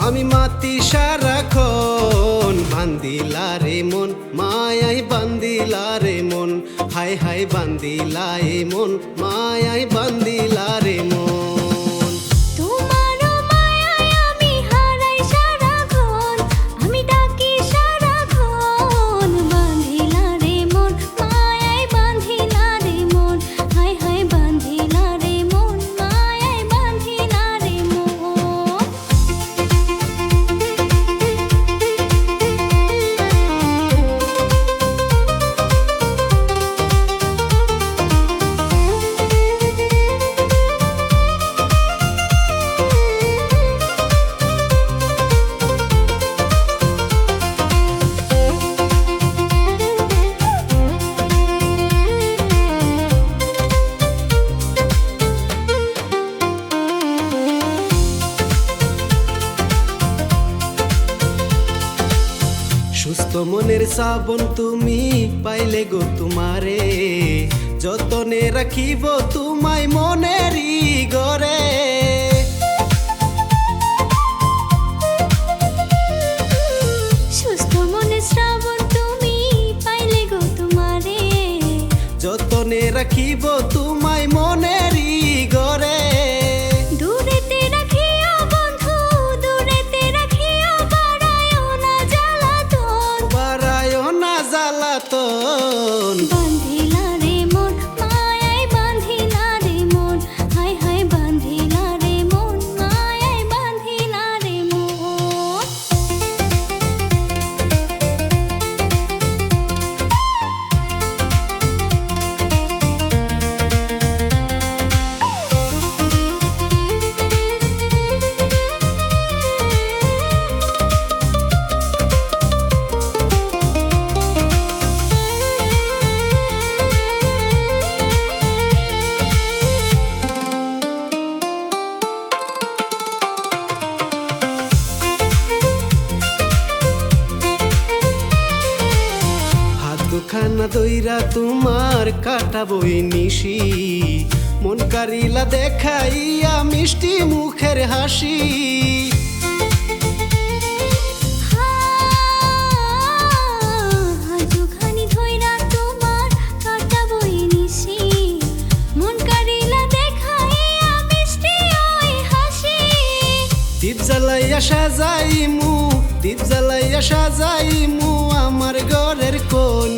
আমি মাতি সারাক্ষণ বান্দিলা রে মন মায়াই বান্দিলা রে মন হাই হাই বান্দিলা এ মন মায়াই বান্দিলা রে মন সুস্থ মনের শ্রাবণ তুমি পাইলে গো তোমারে যতনে রাখিব তোমায় মনেরই গরে সুস্থ মনের শ্রাবণ তুমি পাইলে গো তোমারে যতনে রাখিব তোমায় মনেরই গরে বান্ধিলা রে মন মায়াই বান্ধিলা রে মন হাই হাই বান্ধিলা রে মন মায়াই বান্ধিলা রে মন খানা দইরা তোমার কাটাবই নিশি মন কারিলা দেখাইয়া মিষ্টি মুখের হাসি দীপ জ্বালাইয়া সাজাইমু দীপ জ্বালাইয়া সাজাইমু আমার ঘরের কোণ।